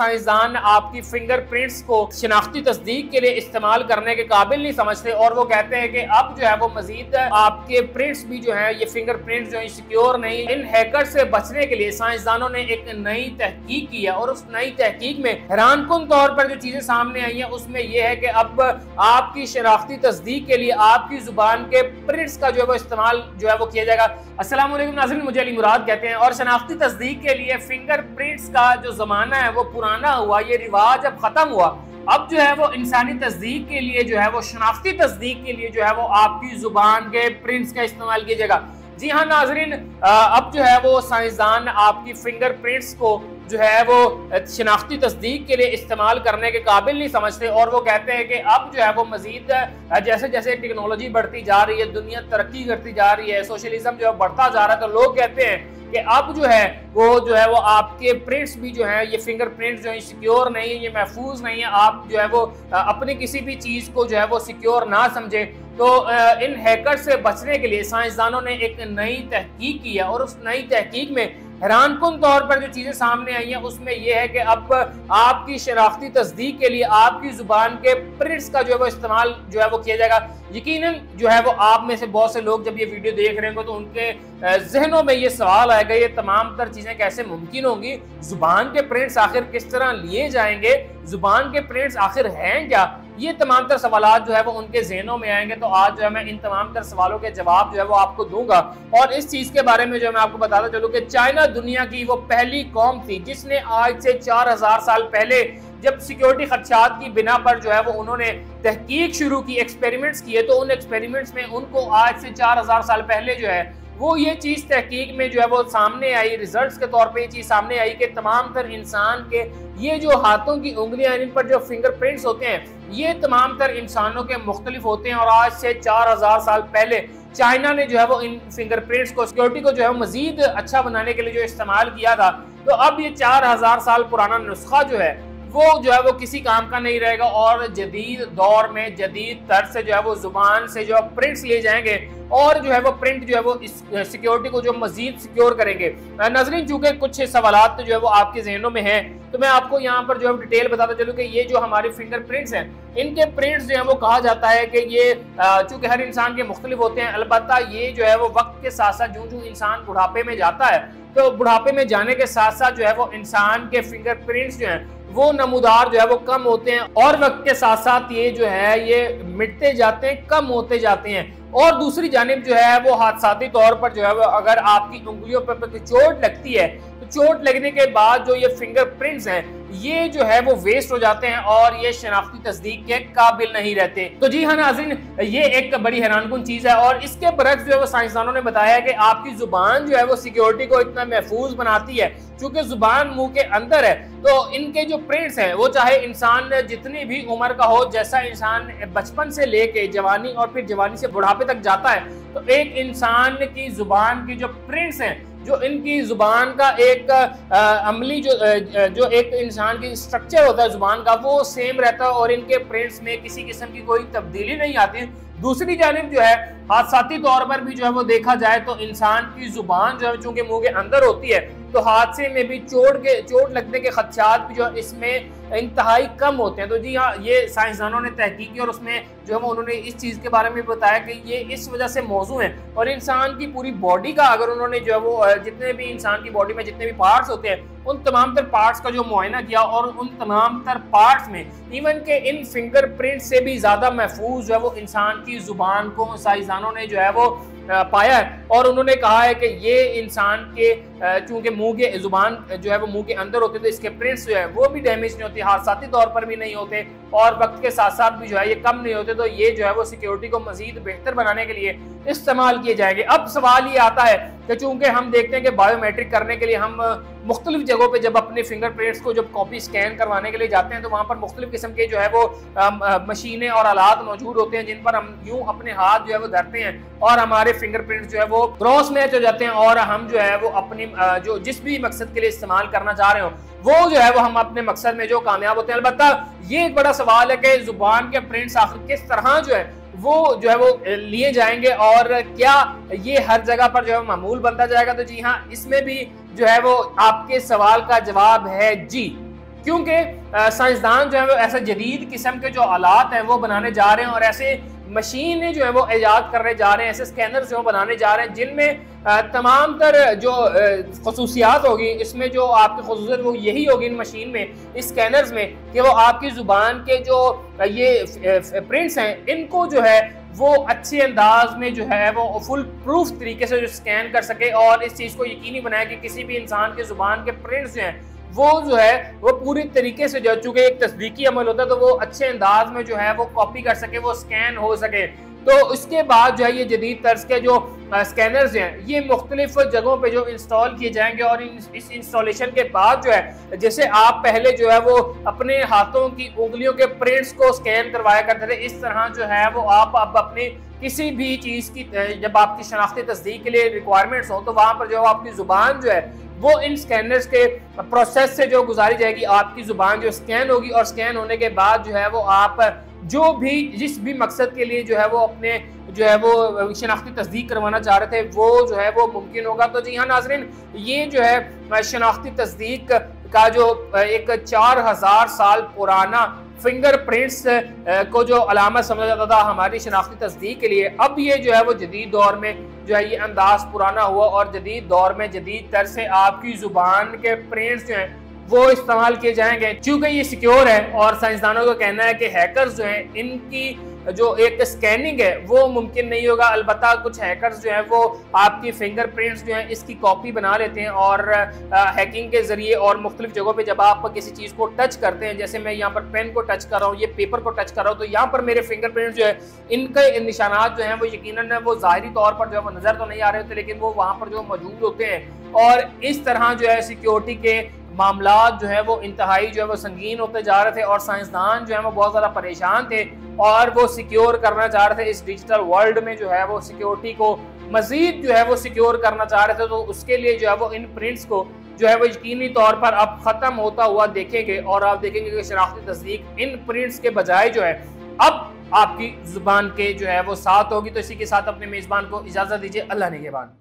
साइंसदान आपकी फिंगरप्रिंट्स को शिनाख्ती तस्दीक के लिए इस्तेमाल करने के काबिल नहीं समझते और वो कहते हैं कि अब जो है वो मजीद आपके प्रिंट्स भी जो है ये फिंगरप्रिंट्स जो है सिक्योर नहीं। इन हैकर से बचने के लिए साइंसदानों ने एक नई तहकीक की है और उस नई तहकीक में हैरानकुन तौर पर जो चीजें सामने आई है उसमें यह है कि अब आपकी शनाख्ती तस्दीक के लिए आपकी जुबान के प्रिंट्स का जो है वो इस्तेमाल जो है वो किया जाएगा। अस्सलाम वालेकुम नाज़रीन, मुझे अली मुराद कहते हैं और शनाख्ती तस्दीक के लिए फिंगरप्रिंट्स का जो जमाना है वो पुराना हुआ, ये रिवाज अब खत्म हुआ। अब जो है वो इंसानी तस्दीक के लिए जो है वो शनाख्ती तस्दीक के लिए जो है वो आपकी जुबान के प्रिंट्स का इस्तेमाल किया जाएगा। जी हाँ नाजरीन, अब जो है वो साइंसदान आपकी फिंगरप्रिंट्स को जो है वो शिनाख्ती तस्दीक के लिए इस्तेमाल करने के काबिल नहीं समझते और वो कहते हैं कि अब जो है वो मजीद जैसे जैसे टेक्नोलॉजी बढ़ती जा रही है, दुनिया तरक्की करती जा रही है, सोशलिज्म जो है बढ़ता जा रहा है, तो लोग कहते हैं कि अब जो है वो आपके प्रिंट्स भी जो है ये फिंगरप्रिंट्स जो है सिक्योर नहीं है, ये महफूज नहीं है। आप जो है वो अपनी किसी भी चीज़ को जो है वो सिक्योर ना समझे। तो इन हैकर से बचने के लिए साइंसदानों ने एक नई तहकीक की है और उस नई तहकीक में हैरानकुन तौर पर जो चीजें सामने आई हैं उसमें यह है कि अब आपकी शनाख्ती तस्दीक के लिए आपकी जुबान के प्रिंट्स का जो है वो इस्तेमाल जो है वो किया जाएगा। यकीनन जो है वो आप में से बहुत से लोग जब ये वीडियो देख रहे होंगे तो उनके जहनों में ये सवाल आएगा, ये तमाम तर चीजें कैसे मुमकिन होंगी, जुबान के प्रिंट्स आखिर किस तरह लिए जाएंगे, जुबान के प्रिंट्स आखिर हैं क्या, ये तमाम तर सवालात जो है वो उनके जहनों में आएंगे। तो आज जो है मैं इन तमाम तर सवालों के जवाब जो है वो आपको दूंगा और इस चीज के बारे में जो मैं आपको बताता चलूं कि चाइना दुनिया की वो पहली कौम थी जिसने आज से 4000 साल पहले जब सिक्योरिटी खदशात की बिना पर जो है वो उन्होंने तहकीक शुरू की, एक्सपेरिमेंट्स किए, तो उन एक्सपेरिमेंट्स में उनको आज से 4000 साल पहले जो है वो ये चीज़ तहकीक में जो है वो सामने आई, रिजल्ट्स के तौर पे ये चीज़ सामने आई कि तमाम तर इंसान के ये जो हाथों की उंगलियां इन पर जो फिंगरप्रिंट्स होते हैं ये तमाम तर इंसानों के मुख्तलिफ होते हैं। और आज से 4000 साल पहले चाइना ने जो है वो इन फिंगरप्रिंट्स को, सिक्योरिटी को जो है मजीद अच्छा बनाने के लिए जो इस्तेमाल किया था, तो अब ये 4000 साल पुराना नुस्खा जो है वो किसी काम का नहीं रहेगा और जदीद दौर में जदीद तर्ज से जो है वो जुबान से जो प्रिंट्स लिए जाएंगे और जो है वो प्रिंट जो है वो इस सिक्योरिटी को जो मजीद सिक्योर करेंगे। नाज़रीन, चूंकि कुछ सवालात जो है वो आपके जहनों में हैं तो मैं आपको यहाँ पर जो है डिटेल बताता चलूँ कि ये जो हमारे फिंगरप्रिंट्स हैं इनके प्रिंट्स जो है वो कहा जाता है कि ये चूंकि हर इंसान के मुख्तलिफ होते हैं, अलबत्ता ये जो है वो वक्त के साथ साथ जो इंसान बुढ़ापे में जाता है तो बुढ़ापे में जाने के साथ साथ जो है वो इंसान के फिंगरप्रिंट्स जो हैं वो नमूदार जो है वो कम होते हैं और वक्त के साथ साथ ये जो है ये मिटते जाते हैं, कम होते जाते हैं। और दूसरी जानिब जो है वो हादसाती तौर पर जो है वो अगर आपकी उंगलियों पर चोट लगती है तो चोट लगने के बाद जो ये फिंगरप्रिंट्स हैं ये जो है वो वेस्ट हो जाते हैं और ये शनाख्ती तस्दीक के काबिल नहीं रहते। तो जी हाँ नाज़रीन, ये एक बड़ी हैरानकुन चीज़ है और इसके बरक्स जो है वो साइंसदानों ने बताया कि आपकी जुबान जो है वो सिक्योरिटी को इतना महफूज बनाती है क्योंकि जुबान मुंह के अंदर है। तो इनके जो प्रिंट्स हैं वो चाहे इंसान जितनी भी उम्र का हो, जैसा इंसान बचपन से लेके जवानी और फिर जवानी से बुढ़ापे तक जाता है, तो एक इंसान की जुबान की जो प्रिंट्स हैं, जो इनकी जुबान का एक अमली जो एक इंसान की स्ट्रक्चर होता है जुबान का वो सेम रहता है और इनके प्रिंट्स में किसी किस्म की कोई तब्दीली नहीं आती। दूसरी जानिब जो है हादसाती तौर पर भी जो है वो देखा जाए तो इंसान की जुबान जो है चूंकि मुंह के अंदर होती है तो हादसे में भी चोट लगने के खदशात भी जो है इसमें इंतहाई कम होते हैं। तो जी हाँ, ये साइंसदानों ने तहकीक की और उसमें जो है उन्होंने इस चीज़ के बारे में बताया कि ये इस वजह से मौजू है और इंसान की पूरी बॉडी का अगर उन्होंने जो है वो जितने भी इंसान की बॉडी में जितने भी पार्ट्स होते हैं उन तमाम तर पार्ट्स का जो मुआयना किया और उन तमाम तर पार्ट्स में इवन के इन फिंगरप्रिंट से भी ज़्यादा महफूज जो है वो इंसान की जुबान को साइंसदानों ने जो है वो पाया है और उन्होंने कहा है कि ये इंसान के चूंकि मुंह के जुबान जो है वो मुंह के अंदर होते तो इसके प्रिंट्स जो है वो भी डैमेज नहीं होते, हादसाती तौर पर भी नहीं होते और वक्त के साथ साथ भी जो है ये कम नहीं होते। तो ये जो है वो सिक्योरिटी को मजीद बेहतर बनाने के लिए इस्तेमाल किए जाएंगे। अब सवाल ये आता है कि चूंकि हम देखते हैं कि बायोमेट्रिक करने के लिए हम मुख्तलिफ जगहों पे जब अपने फिंगरप्रिंट्स को जब कॉपी स्कैन करवाने के लिए जाते हैं तो वहाँ पर मुख्तलिफ किस्म के जो है वो मशीनें और आलात मौजूद होते हैं जिन पर हम यूं अपने हाथ जो है वो धरते हैं और हमारे फिंगरप्रिंट्स जो है वो क्रॉस मैच हो जाते हैं और हम जो है वो अपनी जो जिस भी मकसद के लिए इस्तेमाल करना चाह रहे हो वो जो है वो हम अपने मकसद में जो कामयाब होते हैं। अलबत्ता ये एक बड़ा सवाल है कि जुबान के प्रिंट्स आखिर किस तरह जो है वो लिए जाएंगे और क्या ये हर जगह पर जो है मामूल बनता जाएगा। तो जी हाँ, इसमें भी जो है वो आपके सवाल का जवाब है जी। क्योंकि साइंसदान जो है वो ऐसा जदीद किस्म के जो आलात हैं वो बनाने जा रहे हैं और ऐसे मशीनें जो है वो ईजाद करने जा रहे हैं, ऐसे स्कैनर जो बनाने जा रहे हैं जिनमें तमाम तर जो खसूसियात होगी, इसमें जो आपकी खसूसियत वो यही होगी इन मशीन में, इस स्कैनर्स में, कि वो आपकी ज़ुबान के जो ये प्रिंट्स हैं इनको जो है वो अच्छे अंदाज में जो है वो फुल प्रूफ तरीके से जो स्कैन कर सके और इस चीज़ को यकीनी बनाए कि किसी भी इंसान के ज़ुबान के प्रिंट्स जो हैं वो जो है वो पूरी तरीके से जो, चूंकि एक तस्दीकी अमल होता है तो वो अच्छे अंदाज में जो है वो कॉपी कर सके, वो स्कैन हो सके। तो उसके बाद जो है ये जदीद तर्ज के जो स्कैनर्स हैं ये मुख्तलिफ जगहों पे जो इंस्टॉल किए जाएंगे और इस इंस्टॉलेशन के बाद जो है, जैसे आप पहले जो है वो अपने हाथों की उंगलियों के प्रिंट्स को स्कैन करवाया करते थे, इस तरह जो है वो आप अब अपने किसी भी चीज़ की जब आपकी शनाख्ती तस्दीक के लिए रिक्वायरमेंट्स हो तो वहाँ पर जो आपकी ज़ुबान जो है वो इन स्कैनर्स के प्रोसेस से जो गुजारी जाएगी, आपकी ज़ुबान जो स्कैन होगी और स्कैन होने के बाद जो है वो आप जो भी जिस भी मकसद के लिए जो है वो अपने जो है वो शनाख्ती तस्दीक करवाना चाह रहे थे वो जो है वो मुमकिन होगा। तो जी हाँ नाज़रीन, ये जो है शनाख्ती तस्दीक का जो एक 4000 साल पुराना फिंगरप्रिंट्स को जो अलामत समझा जाता था हमारी शनाख्ती तस्दीक के लिए, अब ये जो है वो जदीद दौर में जो है ये अंदाज पुराना हुआ और जदीद दौर में जदीद तर से आपकी ज़ुबान के प्रिंट्स जो हैं वो इस्तेमाल किए जाएंगे। चूंकि ये सिक्योर है और साइंसदानों का कहना है कि हैकर्स जो हैं इनकी जो एक स्कैनिंग है वो मुमकिन नहीं होगा। अलबत्ता कुछ हैकर्स जो हैं वो आपकी फिंगरप्रिंट्स जो हैं इसकी कॉपी बना लेते हैं और हैकिंग के जरिए और मुख्तलिफ जगहों पे जब आप किसी चीज़ को टच करते हैं, जैसे मैं यहाँ पर पेन को टच कर रहा हूँ, ये पेपर को टच कर रहा हूँ, तो यहाँ पर मेरे फिंगरप्रिंट्स जो है इनके निशानात जो हैं वो यकीनन वो ज़ाहिरी तौर पर जो है वो नज़र तो नहीं आ रहे होते लेकिन वो वहाँ पर जो मौजूद होते हैं और इस तरह जो है सिक्योरिटी के मामलात जो है वो इंतहाई जो है वो संगीन होते जा रहे थे और साइंसदान जो है वो बहुत ज़्यादा परेशान थे और वो सिक्योर करना चाह रहे थे इस डिजिटल वर्ल्ड में जो है वो सिक्योरिटी को मज़ीद जो है वो सिक्योर करना चाह रहे थे। तो उसके लिए जो है वो इन प्रिंट्स को जो है वो यकीनी तौर पर अब ख़त्म होता हुआ देखेंगे और आप देखेंगे कि शनाख्ती तस्दीक इन प्रिंट्स के बजाय जो है अब आपकी ज़ुबान के जो है वो साथ होगी। तो इसी के साथ अपने मेज़बान को इजाज़त दीजिए। अल्लाह निगहबान।